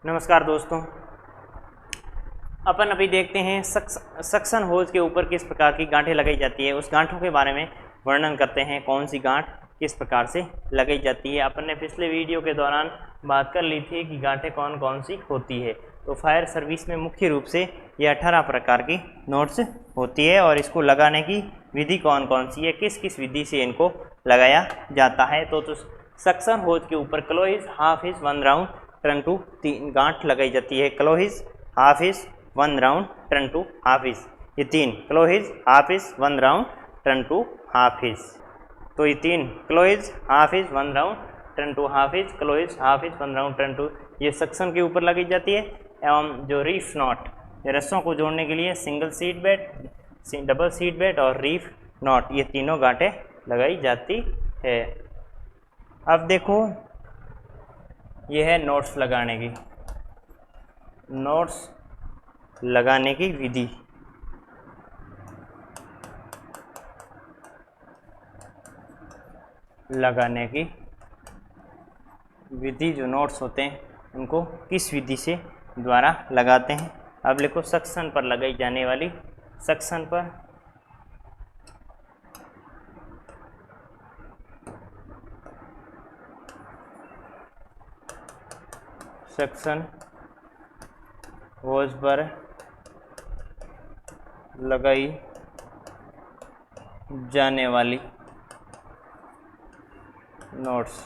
नमस्कार दोस्तों, अपन अभी देखते हैं सक्शन होज के ऊपर किस प्रकार की गांठें लगाई जाती है। उस गांठों के बारे में वर्णन करते हैं, कौन सी गांठ किस प्रकार से लगाई जाती है। अपन ने पिछले वीडियो के दौरान बात कर ली थी कि गांठें कौन कौन सी होती है। तो फायर सर्विस में मुख्य रूप से ये 18 प्रकार की नोट्स होती है और इसको लगाने की विधि कौन कौन सी है, किस किस विधि से इनको लगाया जाता है। तो सक्शन होज के ऊपर clove hitch, half hitch, 1 round, turn two 3 गांठ लगाई जाती है। Clove hitch, half hitch, 1 round, turn two half hitch, ये 3 clove hitch, half hitch, 1 round, turn two half hitch. तो ये 3 clove hitch, half hitch, 1 round, turn two half hitch, clove hitch, half hitch, 1 round, turn two, ये suction के ऊपर लगाई जाती है। एवं जो रीफ नॉट, रस्सों को जोड़ने के लिए सिंगल सीट बेट, डबल सीट बेट और रीफ नॉट, ये तीनों गांठें लगाई जाती है। अब देखो, यह है नोट्स लगाने की, नोट्स लगाने की विधि। लगाने की विधि, जो नोट्स होते हैं उनको किस विधि से द्वारा लगाते हैं। अब लिखो, सक्शन पर लगाई जाने वाली, सक्शन पर सक्शन होज पर लगाई जाने वाली नोट्स।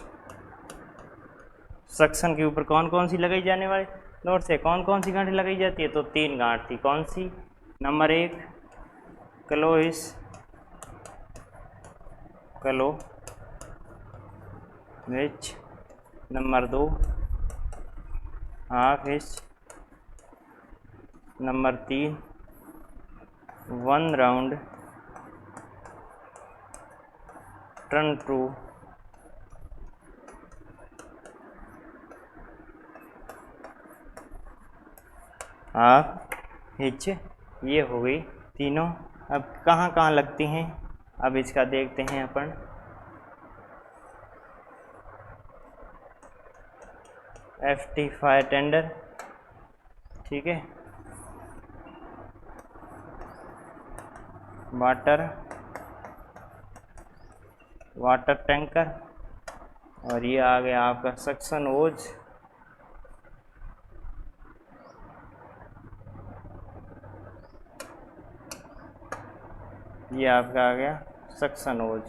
सक्शन के ऊपर कौन कौन सी लगाई जाने वाली नोट्स है, कौन कौन सी गांठें लगाई जाती है। तो 3 गांठ थी, कौन सी। Number 1 clove hitch, clove hitch. Number 2 half hitch. Number 3 1 round, turn two half hitch. ये हो गई तीनों। अब कहाँ कहाँ लगती हैं, अब इसका देखते हैं अपन। FT फायर टेंडर, ठीक है, वाटर टैंकर, और ये आ गया आपका सक्शन होज। ये आपका आ गया सक्शन होज,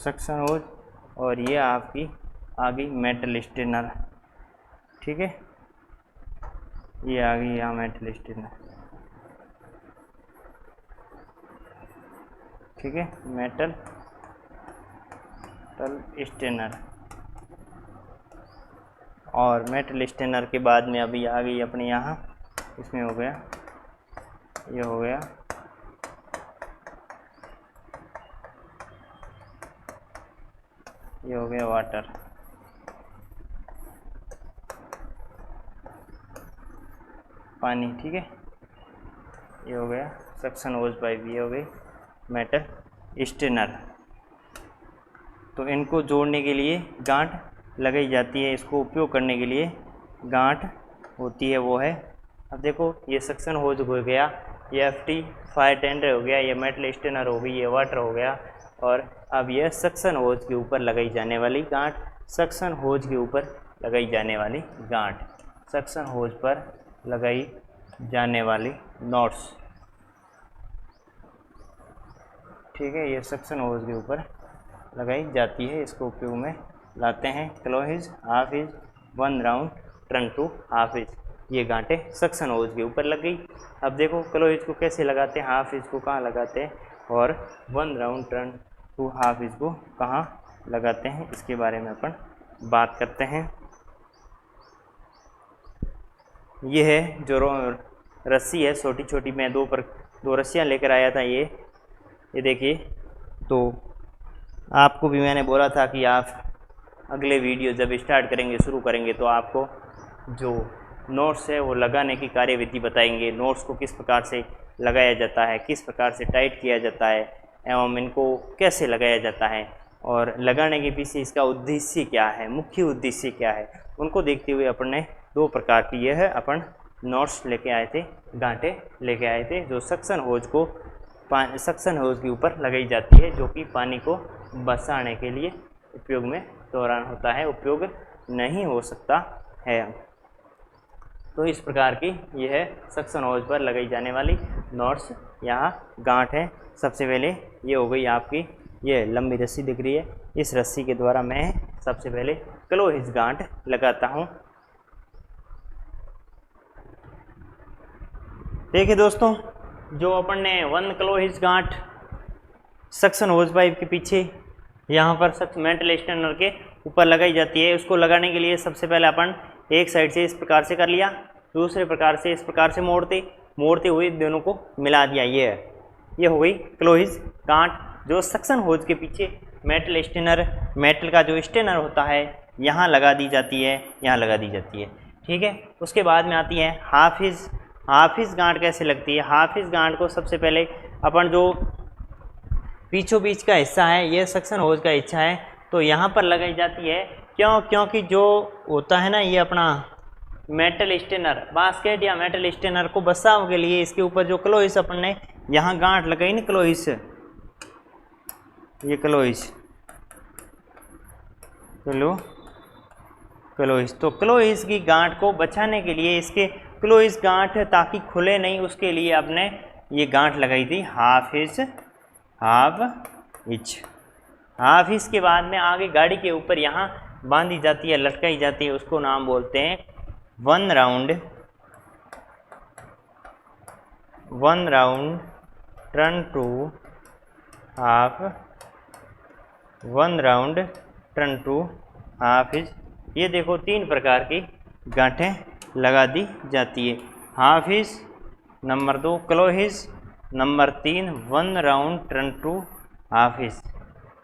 सक्शन होज। और ये आपकी आ गई मेटल स्टेनर, ठीक है, ये आ गई यहाँ मेटल स्टेनर, ठीक है, मेटल स्टेनर। और मेटल स्टेनर के बाद में अभी आ गई अपने यहाँ, इसमें हो गया, ये हो गया वाटर। पानी, ठीक है, ये हो गया सक्शन होज पाइप, ये हो गई मेटल स्टेनर। तो इनको जोड़ने के लिए गांठ लगाई जाती है, इसको उपयोग करने के लिए गांठ होती है, वो है। अब देखो, ये सक्शन होज हो गया, ये FT फायर टेंडर हो गया, ये मेटल स्टेनर हो गई, ये वाटर हो गया। और अब यह सक्शन होज के ऊपर लगाई जाने वाली गांठ, सक्शन होज के ऊपर लगाई जाने वाली गांठ, सक्शन होज पर लगाई जाने वाली नोट्स, ठीक है, ये सक्शन होज के ऊपर लगाई जाती है, इसको उपयोग में लाते हैं। Clove hitch, half hitch, 1 round, turn two half hitch, ये गांठें सक्शन होज के ऊपर लग गई। अब देखो, क्लोहिज को कैसे लगाते हैं, हाफ हिज को कहाँ लगाते हैं, और 1 round, turn two half hitch को कहाँ लगाते हैं, इसके बारे में अपन बात करते हैं। ये है जो रस्सी है, छोटी छोटी, मैं 2 रस्सियाँ लेकर आया था। ये देखिए। तो आपको भी मैंने बोला था कि आप अगले वीडियो जब स्टार्ट करेंगे, शुरू करेंगे, तो आपको जो नोट्स है वो लगाने की कार्यविधि बताएंगे। नोट्स को किस प्रकार से लगाया जाता है, किस प्रकार से टाइट किया जाता है, एवं इनको कैसे लगाया जाता है, और लगाने के पीछे इसका उद्देश्य क्या है, मुख्य उद्देश्य क्या है, उनको देखते हुए अपन ने दो प्रकार की यह अपन नॉट्स लेके आए थे, गांठें लेके आए थे, जो सक्शन होज को सक्शन होज के ऊपर लगाई जाती है, जो कि पानी को बसाने के लिए उपयोग में दौरान होता है, उपयोग नहीं हो सकता है। तो इस प्रकार की यह सक्शन होज पर लगाई जाने वाली नॉट्स यहाँ गांठ है। सबसे पहले ये हो गई आपकी ये लंबी रस्सी दिख रही है, इस रस्सी के द्वारा मैं सबसे पहले क्लो हिज गांठ लगाता हूँ। देखिए दोस्तों, जो अपन ने 1 क्लो हिज गांठ सक्शन होज पाइप के पीछे यहाँ पर मेटल स्टैंडर के ऊपर लगाई जाती है, उसको लगाने के लिए सबसे पहले अपन एक साइड से इस प्रकार से कर लिया, दूसरे प्रकार से इस प्रकार से मोड़ते हुए दोनों को मिला दिया। ये हो गई क्लो हिज गांठ, जो सक्शन होज के पीछे मेटल स्टेनर, मेटल का जो स्टेनर होता है यहाँ लगा दी जाती है, यहाँ लगा दी जाती है। ठीक है, उसके बाद में आती है हाफ हिज गांठ कैसे लगती है। हाफ हिज गांठ को सबसे पहले अपन जो बीचों बीच का हिस्सा है, ये सक्शन होज का हिस्सा है, तो यहाँ पर लगाई जाती है। क्योंकि जो होता है ना ये अपना मेटल स्टेनर, बास्केट या मेटल स्टेनर को बसाव के लिए इसके ऊपर जो क्लोइस अपन ने यहाँ गांठ लगाई ना, क्लोइस, ये क्लोइस तो क्लोइस की गांठ को बचाने के लिए, इसके क्लोइस गांठ ताकि खुले नहीं, उसके लिए आपने ये गांठ लगाई थी हाफ हिज के बाद में आगे गाड़ी के ऊपर यहाँ बांधी जाती है, लटकाई जाती है, उसको नाम बोलते हैं 1 round turn two half, 1 round turn two half hitch. ये देखो 3 प्रकार की गांठें लगा दी जाती है। Half hitch, number 2 clove hitch, number 3 1 round turn two half hitch.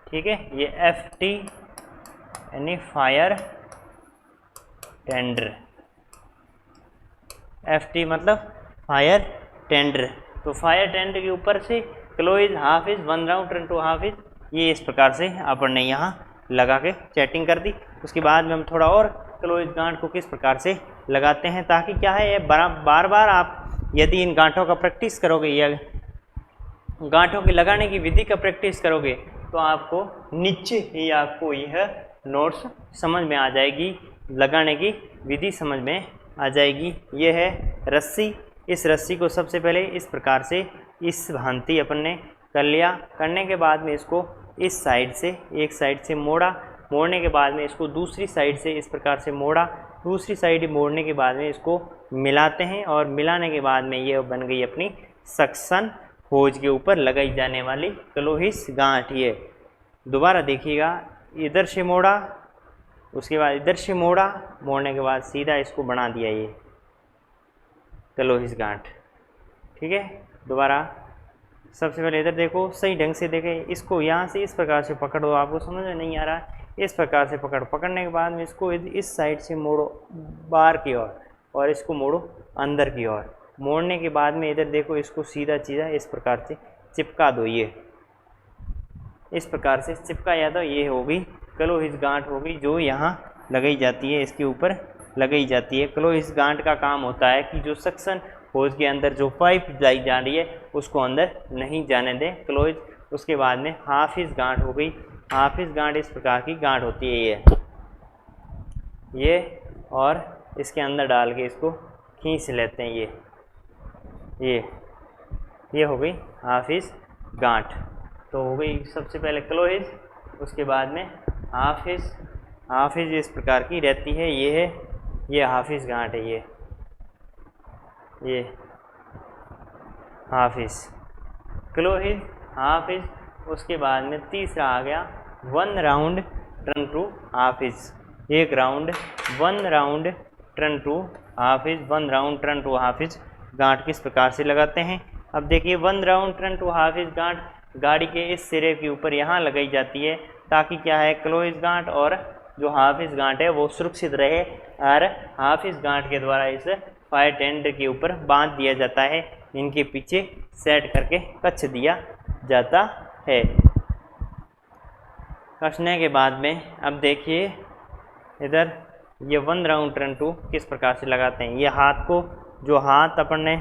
ठीक है, ये FT यानी फायर टेंडर, FT मतलब फायर टेंडर। तो फायर टेंडर के ऊपर से clove hitch half hitch, 1 round turn two half hitch, ये इस प्रकार से अपन ने यहाँ लगा के सेटिंग कर दी। उसके बाद में हम थोड़ा और क्लोइज गांठ को किस प्रकार से लगाते हैं, ताकि क्या है ये बार बार आप यदि इन गांठों का प्रैक्टिस करोगे या गांठों की लगाने की विधि का प्रैक्टिस करोगे, तो आपको नीचे ही आपको यह नोट्स समझ में आ जाएगी, लगाने की विधि समझ में आ जाएगी। ये है रस्सी, इस रस्सी को सबसे पहले इस प्रकार से इस भांति अपन ने कर लिया। करने के बाद में इसको इस साइड से, एक साइड से मोड़ने के बाद में इसको दूसरी साइड से इस प्रकार से मोड़ा, दूसरी साइड मोड़ने के बाद में इसको मिलाते हैं, और मिलाने के बाद में ये बन गई अपनी सक्शन होज के ऊपर लगाई जाने वाली क्लो हिज गांठ। ये दोबारा देखिएगा, इधर से मोड़ा, उसके बाद इधर से मोड़ने के बाद सीधा इसको बना दिया ये क्लो हिज गांठ। ठीक है, दोबारा सबसे पहले इधर देखो, सही ढंग से देखें, इसको यहाँ से इस प्रकार से पकड़ दो, आपको समझ में नहीं आ रहा है, इस प्रकार से पकड़ने के बाद में इसको इस साइड से मोड़ो बाहर की ओर, और इसको मोड़ो अंदर की ओर। मोड़ने के बाद में इधर देखो, इसको सीधा इस प्रकार से चिपका दो, ये इस प्रकार से चिपकाया तो ये हो गई क्लो हिज गांठ हो गई, जो यहाँ लगाई जाती है, इसके ऊपर लगाई जाती है। क्लो हिज गांठ का काम होता है कि जो सक्शन होज के अंदर जो पाइप लाई जा रही है उसको अंदर नहीं जाने दें क्लो हिज। उसके बाद में हाफ हिज गांठ हो गई। हाफ हिज गांठ इस प्रकार की गांठ होती है ये, और इसके अंदर डाल के इसको खींच लेते हैं, ये हो गई हाफ हिज गांठ। तो हो गई सबसे पहले क्लो हिज, उसके बाद में हाफ हिज इस प्रकार की रहती है, ये है, ये हाफ हिज गांठ है, ये half hitch, clove hitch, half hitch. उसके बाद में तीसरा आ गया 1 round turn two half hitch, 1 round 1 round turn two half hitch, 1 round turn two half hitch गांठ किस प्रकार से लगाते हैं। अब देखिए 1 round turn two half hitch गांठ गाड़ी के इस सिरे के ऊपर यहाँ लगाई जाती है, ताकि क्या है क्लो हिज गांठ और जो हाफ हिज गांठ है वो सुरक्षित रहे, और हाफ हिज गांठ के द्वारा इस फायर टेंडर के ऊपर बांध दिया जाता है, इनके पीछे सेट करके कस दिया जाता है। कसने के बाद में अब देखिए इधर ये 1 राउंड टर्न टू किस प्रकार से लगाते हैं। ये हाथ को, जो हाथ अपन ने,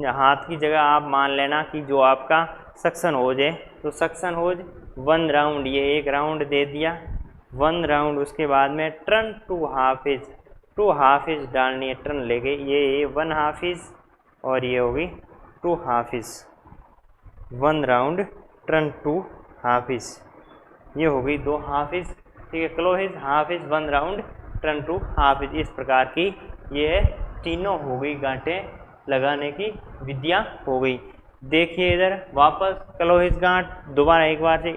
हाथ की जगह आप मान लेना कि जो आपका सक्शन होज है, तो सक्शन होज 1 राउंड, ये 1 राउंड दे दिया 1 राउंड। उसके बाद में turn two half inch, 2 half inch डालनी है टर्न लेके, ये 1 हाफ इंच और ये होगी 2 half inch. 1 round turn two half inch, ये हो गई 2 हाफ इंच, ठीक है। Close inch, half inch, 1 round turn two half inch, इस प्रकार की ये तीनों हो गई गांठें लगाने की विधियाँ हो गई। देखिए इधर वापस क्लोज इंच गांठ दोबारा एक बार से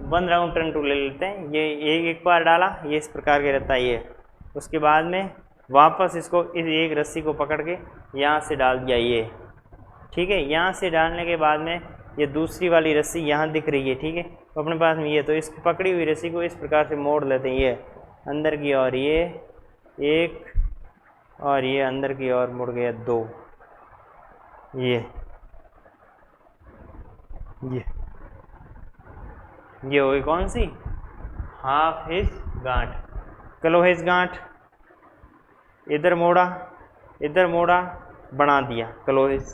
1 राउंड टर्न टू ले लेते हैं। ये एक बार डाला, ये इस प्रकार के रहता है ये। उसके बाद में वापस इसको इस एक रस्सी को पकड़ के यहाँ से डाल दिया ये, ठीक है। यहाँ से डालने के बाद में ये दूसरी वाली रस्सी यहाँ दिख रही है, ठीक है, तो अपने पास में ये, तो इस पकड़ी हुई रस्सी को इस प्रकार से मोड़ लेते हैं, ये अंदर की ओर ये एक और ये अंदर की ओर मुड़ गया 2, ये होगी कौन सी, हाफ हिज गांठ। क्लो हिज गांठ, इधर मोड़ा बना दिया क्लो हिज।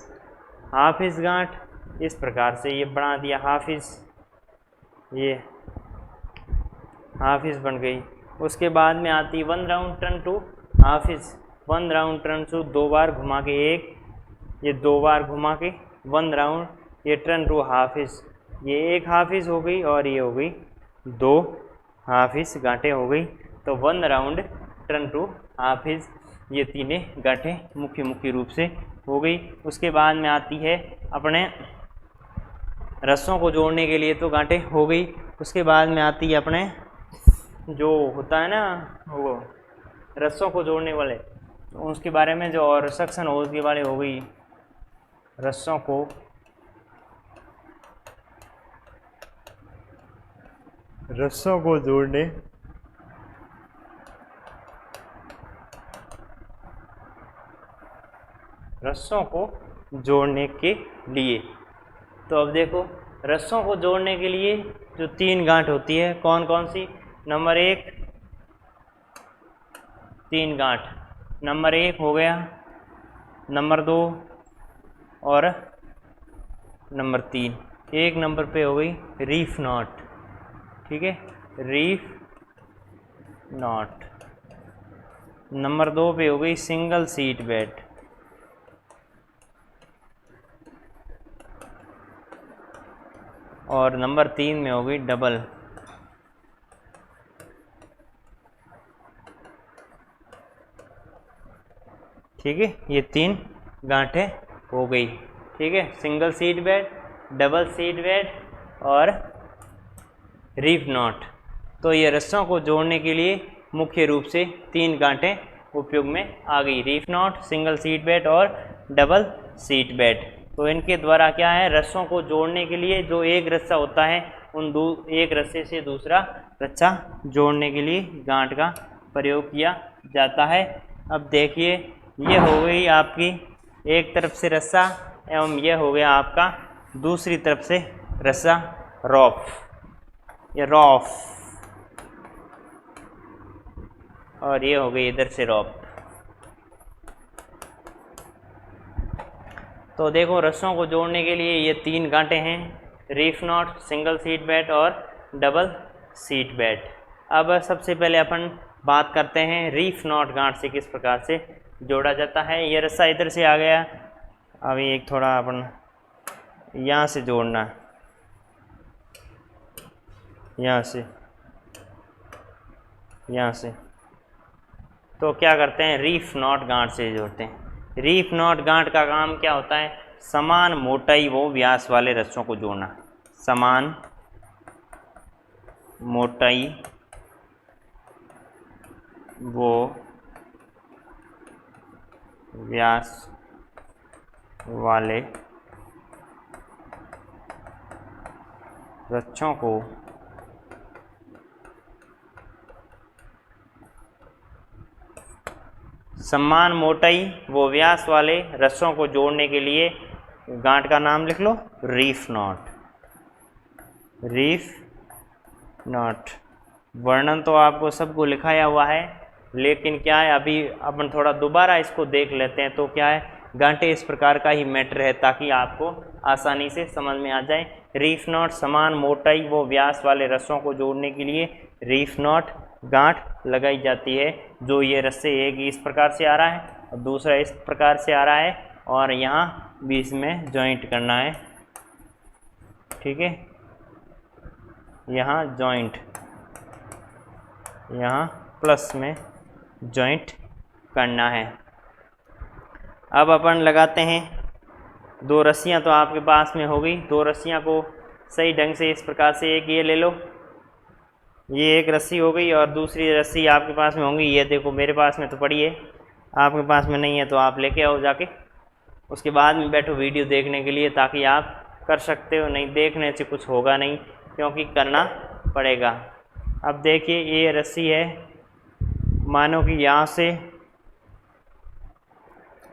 हाफ हिज गांठ इस प्रकार से ये बना दिया हाफ हिज, ये हाफ हिज बन गई। उसके बाद में आती है 1 round turn two half hitch. 1 round turn two 2 बार घुमा के, एक ये 2 बार घुमा के 1 राउंड, ये टर्न टू हाफ हिज, ये 1 हाफ हिज हो गई और ये हो गई 2 हाफ हिज गांठें हो गई। तो 1 round turn two half hitch, ये तीनों गांठें मुख्य रूप से हो गई। उसके बाद में आती है अपने रस्सों को जोड़ने के लिए, तो गांठें हो गई। उसके बाद में आती है अपने जो होता है ना वो रस्सों को जोड़ने वाले, तो उसके बारे में जो, और सक्शन होज के बारे हो गई। रस्सों को जोड़ने के लिए, तो अब देखो रस्सों को जोड़ने के लिए जो 3 गांठ होती है, कौन कौन सी। नंबर 1 3 गांठ, नंबर 1 हो गया, नंबर 2 और नंबर 3। 1 नंबर पे हो गई रीफ नॉट, ठीक है, रीफ नॉट। नंबर 2 पे हो गई सिंगल सीट बेल्ट, और नंबर 3 में हो गई डबल। ठीक है, ये 3 गांठें हो गई, ठीक है, single sheet bend, double sheet bend और रीफ नॉट। तो ये रस्सों को जोड़ने के लिए मुख्य रूप से 3 गांठें उपयोग में आ गई, reef not, single sheet bend और डबल सीट बेड। तो इनके द्वारा क्या है, रस्सों को जोड़ने के लिए जो एक रस्सा होता है, एक रस्से से दूसरा रस्सा जोड़ने के लिए गांठ का प्रयोग किया जाता है। अब देखिए, ये हो गई आपकी एक तरफ से रस्सा एवं यह हो गया आपका दूसरी तरफ से रस्सा, रॉफ, ये रॉफ, और ये हो गई इधर से रॉफ। तो देखो, रस्सों को जोड़ने के लिए ये 3 गांठें हैं, reef not, single sheet bend और डबल सीट बेड। अब सबसे पहले अपन बात करते हैं रीफ नॉट गांठ से किस प्रकार से जोड़ा जाता है। ये रस्सा इधर से आ गया, अभी एक थोड़ा अपन यहाँ से जोड़ना, यहाँ से तो क्या करते हैं, रीफ नॉट गांठ से जोड़ते हैं। रीफ नॉट गांठ का काम क्या होता है, समान मोटाई व व्यास वाले रस्सों को जोड़ना, समान मोटाई वो व्यास वाले रस्सों को समान मोटाई व व्यास वाले रस्सों को जोड़ने के लिए गांठ का नाम लिख लो, रीफ नॉट, रीफ नॉट। वर्णन तो आपको सबको लिखाया हुआ है, लेकिन क्या है अभी अपन थोड़ा दोबारा इसको देख लेते हैं। तो क्या है, गांठें इस प्रकार का ही मैटर है ताकि आपको आसानी से समझ में आ जाए। रीफ नॉट समान मोटाई व व्यास वाले रस्सों को जोड़ने के लिए रीफ नॉट गांठ लगाई जाती है। जो ये रस्से एक इस प्रकार से आ रहा है और दूसरा इस प्रकार से आ रहा है और यहाँ बीच में जॉइंट करना है, ठीक है। यहाँ जॉइंट, यहाँ प्लस में जॉइंट करना है। अब अपन लगाते हैं। दो रस्सियाँ तो आपके पास में हो गई। दो रस्सियाँ को सही ढंग से इस प्रकार से एक ये ले लो, ये एक रस्सी हो गई और दूसरी रस्सी आपके पास में होंगी। ये देखो मेरे पास में तो पड़ी है, आपके पास में नहीं है तो आप लेके आओ जाके। उसके बाद में बैठो वीडियो देखने के लिए ताकि आप कर सकते हो, नहीं देखने से कुछ होगा नहीं क्योंकि करना पड़ेगा। अब देखिए ये रस्सी है, मानो कि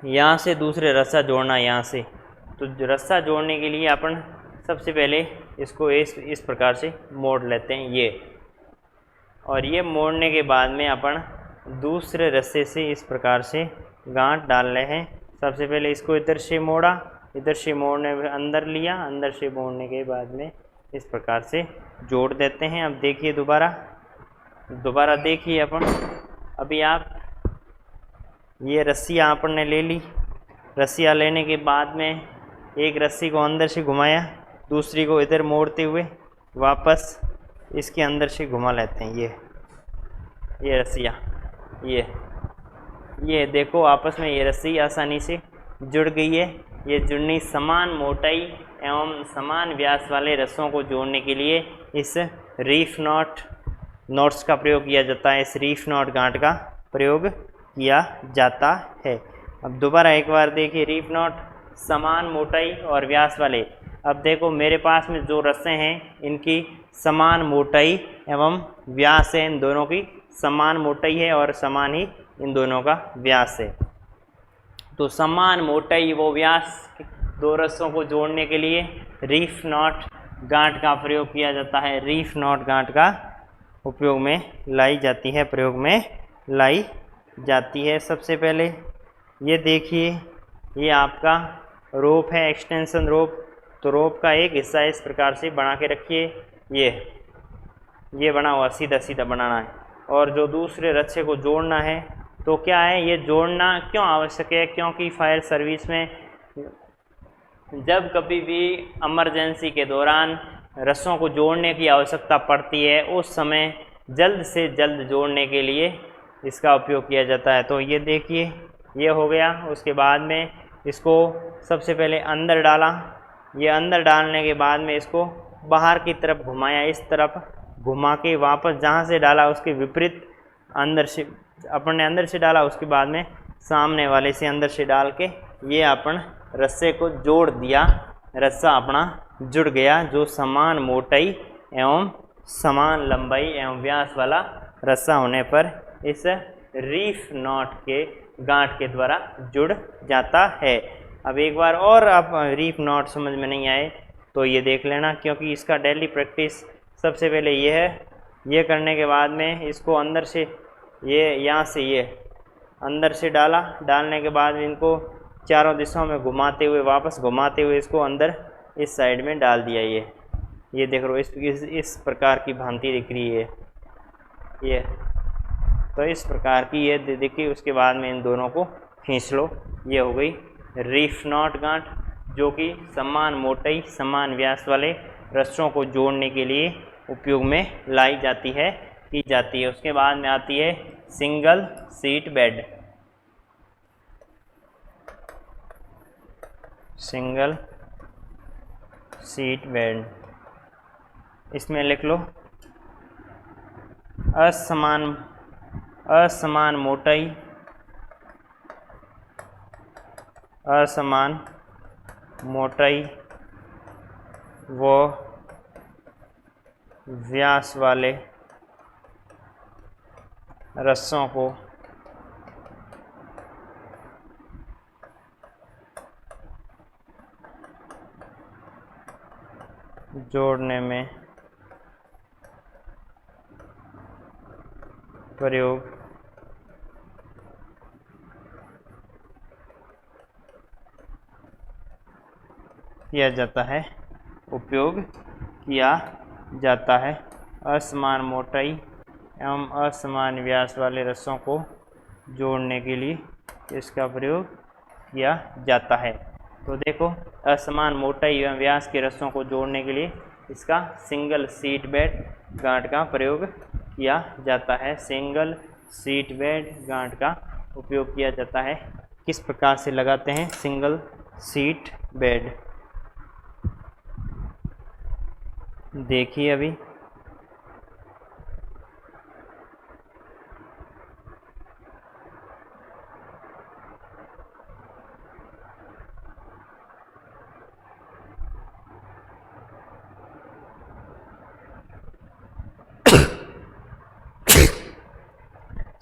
यहाँ से दूसरे रस्सा जोड़ना यहाँ से। तो रस्सा जोड़ने के लिए अपन सबसे पहले इसको इस प्रकार से मोड़ लेते हैं ये, और ये मोड़ने के बाद में अपन दूसरे रस्से से इस प्रकार से गांठ डाल रहे हैं। सबसे पहले इसको इधर से मोड़ा, इधर से मोड़ने में अंदर लिया, अंदर से मोड़ने के बाद में इस प्रकार से जोड़ देते हैं। अब देखिए दोबारा देखिए अपन। अभी आप ये रस्सियाँ अपन ने ले ली। रस्सियाँ लेने के बाद में एक रस्सी को अंदर से घुमाया, दूसरी को इधर मोड़ते हुए वापस इसके अंदर से घुमा लेते हैं। ये रस्सियाँ ये देखो आपस में ये रस्सी आसानी से जुड़ गई है। ये जुड़नी समान मोटाई एवं समान व्यास वाले रस्सों को जोड़ने के लिए इस रीफ नॉट्स का प्रयोग किया जाता है। इस रीफ नॉट गांठ का प्रयोग किया जाता है। अब दोबारा एक बार देखिए, रीफ नॉट समान मोटाई और व्यास वाले। अब देखो मेरे पास में जो रस्से हैं इनकी समान मोटाई एवं व्यास है, इन दोनों की समान मोटाई है और समान ही इन दोनों का व्यास है। तो समान मोटाई व व्यास दो रस्सों को जोड़ने के लिए रीफ नॉट गांठ का प्रयोग किया जाता है। रीफ नॉट गांठ का उपयोग में लाई जाती है। सबसे पहले ये देखिए, ये आपका रोप है, एक्सटेंशन रोप। तो रोप का एक हिस्सा इस प्रकार से बना के रखिए। ये बना हुआ सीधा सीधा बनाना है। और जो दूसरे रस्से को जोड़ना है, तो क्या है, ये जोड़ना क्यों आवश्यक है? क्योंकि फायर सर्विस में जब कभी भी इमरजेंसी के दौरान रस्सों को जोड़ने की आवश्यकता पड़ती है, उस समय जल्द से जल्द जोड़ने के लिए इसका उपयोग किया जाता है। तो ये देखिए, ये हो गया। उसके बाद में इसको सबसे पहले अंदर डाला। ये अंदर डालने के बाद में इसको बाहर की तरफ घुमाया, इस तरफ घुमा के वापस जहाँ से डाला उसके विपरीत अंदर से अपन ने अंदर से डाला। उसके बाद में सामने वाले से अंदर से डाल के ये अपन रस्से को जोड़ दिया। रस्सा अपना जुड़ गया। जो समान मोटाई एवं समान लंबाई एवं व्यास वाला रस्सा होने पर इस रीफ नॉट के गांठ के द्वारा जुड़ जाता है। अब एक बार और आप रीफ नॉट समझ में नहीं आए तो ये देख लेना, क्योंकि इसका डेली प्रैक्टिस सबसे पहले ये है। ये करने के बाद में इसको अंदर से यहाँ से ये अंदर से डाला। डालने के बाद इनको चारों दिशाओं में घुमाते हुए वापस घुमाते हुए इसको अंदर इस साइड में डाल दिया। ये देख रहे हो, इस प्रकार की भांति दिख रही है ये। तो इस प्रकार की ये देखिए। उसके बाद में इन दोनों को खींच लो। ये हो गई रीफ नॉट गांठ, जो कि समान मोटाई समान व्यास वाले रस्सों को जोड़ने के लिए उपयोग में लाई जाती है, की जाती है। उसके बाद में आती है single sheet bed. Single sheet bed, इसमें लिख लो असमान मोटाई व व्यास वाले रस्सों को जोड़ने में प्रयोग किया जाता है, उपयोग किया जाता है। असमान मोटाई एवं असमान व्यास वाले रस्सों को जोड़ने के लिए इसका प्रयोग किया जाता है। तो देखो, असमान मोटाई एवं व्यास के रस्सों को जोड़ने के लिए इसका सिंगल सीट बेड गांठ का प्रयोग किया जाता है। सिंगल सीट बेड गांठ का उपयोग किया जाता है। किस प्रकार से लगाते हैं सिंगल सीट बेड, देखिए अभी।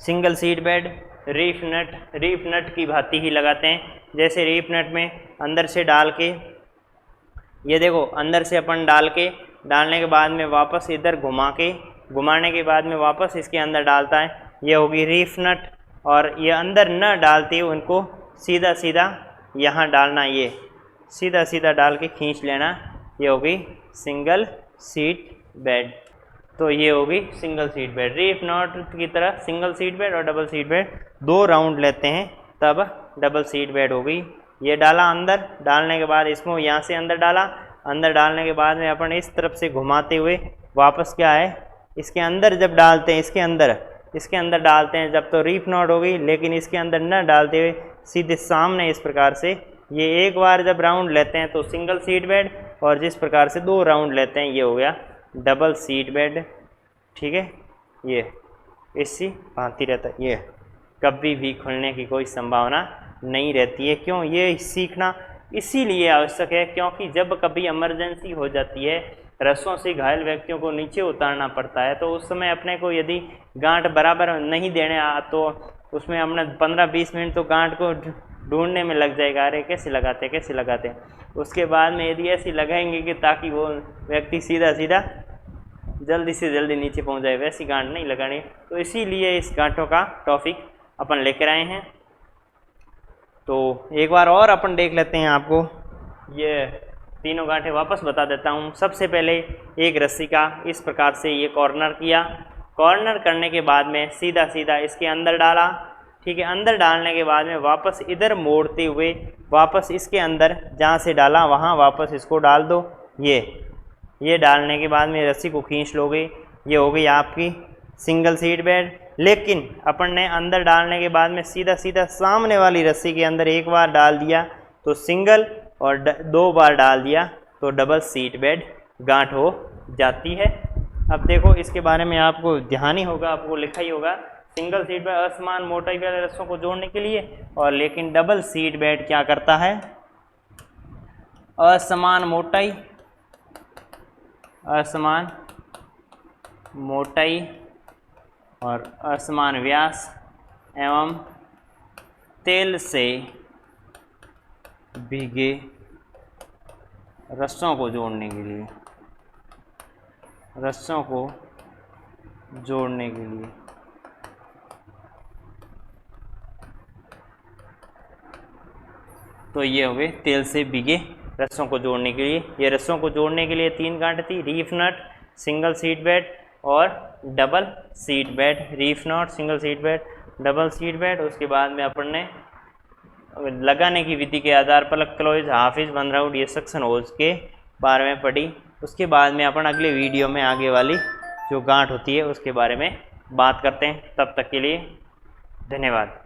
सिंगल सीट बेड रीफ नट की भांति ही लगाते हैं। जैसे रीफ नट में अंदर से डाल के, ये देखो अंदर से अपन डालने के बाद में वापस इधर घुमाने के बाद में वापस इसके अंदर डालता है, ये होगी रीफ नट। और ये अंदर न डालते हुए उनको सीधा सीधा यहाँ डालना, ये सीधा सीधा डाल के खींच लेना, ये होगी सिंगल सीट बेड। तो ये होगी सिंगल सीट बेड। रीफ नट की तरह सिंगल सीट बेड और डबल सीट बेड 2 राउंड लेते हैं तब डबल सीट बेड होगी। ये डाला अंदर, डालने के बाद इसको यहाँ से अंदर डाला, अंदर डालने के बाद में अपन इस तरफ से घुमाते हुए वापस क्या है इसके अंदर जब डालते हैं, इसके अंदर डालते हैं जब, तो रीफ नॉट होगी। लेकिन इसके अंदर न डालते हुए सीधे सामने इस प्रकार से ये एक बार जब राउंड लेते हैं तो सिंगल सीट बेड, और जिस प्रकार से 2 राउंड लेते हैं ये हो गया डबल सीट बेड। ठीक है, ये इसी भांति रहता है, ये कभी भी खुलने की कोई संभावना नहीं रहती है। क्यों ये सीखना इसीलिए आवश्यक है क्योंकि जब कभी इमरजेंसी हो जाती है, रस्सों से घायल व्यक्तियों को नीचे उतारना पड़ता है, तो उस समय अपने को यदि गांठ बराबर नहीं देने तो उसमें हमने 15-20 मिनट तो गांठ को ढूंढने में लग जाएगा, अरे कैसे लगाते हैं। उसके बाद में यदि ऐसी लगाएंगे कि ताकि वो व्यक्ति सीधा जल्दी से जल्दी नीचे पहुंच जाए, वैसी गांठ नहीं लगानी। तो इसीलिए इस गांठों का टॉपिक अपन लेकर आए हैं। तो एक बार और अपन देख लेते हैं, आपको ये तीनों गांठें वापस बता देता हूँ। सबसे पहले एक रस्सी का इस प्रकार से ये कॉर्नर किया, कॉर्नर करने के बाद में सीधा इसके अंदर डाला। ठीक है, अंदर डालने के बाद में वापस इधर मोड़ते हुए वापस इसके अंदर जहाँ से डाला वहाँ वापस इसको डाल दो। ये डालने के बाद में रस्सी को खींच लोगे, ये हो गई आपकी सिंगल सीट बेड। लेकिन अपन ने अंदर डालने के बाद में सीधा सामने वाली रस्सी के अंदर एक बार डाल दिया तो सिंगल, और 2 बार डाल दिया तो डबल सीट बेड गांठ हो जाती है। अब देखो इसके बारे में आपको ध्यान ही होगा, आपको लिखा ही होगा, सिंगल सीट बेड असमान मोटाई वाले रस्सों को जोड़ने के लिए, और लेकिन डबल सीट बेड क्या करता है, असमान मोटाई और असमान व्यास एवं तेल से भीगे रस्सों को जोड़ने के लिए, तो ये हो गए तेल से भीगे रस्सों को जोड़ने के लिए। ये रस्सों को जोड़ने के लिए 3 गांठ थी, reef knot, single sheet bend और double sheet bend. Reef knot, single sheet bend, double sheet bend. उसके बाद में अपन ने लगाने की विधि के आधार पर क्लोज, हाफिज, 1 राउंड, ये सक्शन होज के बारे में पढ़ी। उसके बाद में अपन अगले वीडियो में आगे वाली जो गांठ होती है उसके बारे में बात करते हैं। तब तक के लिए धन्यवाद।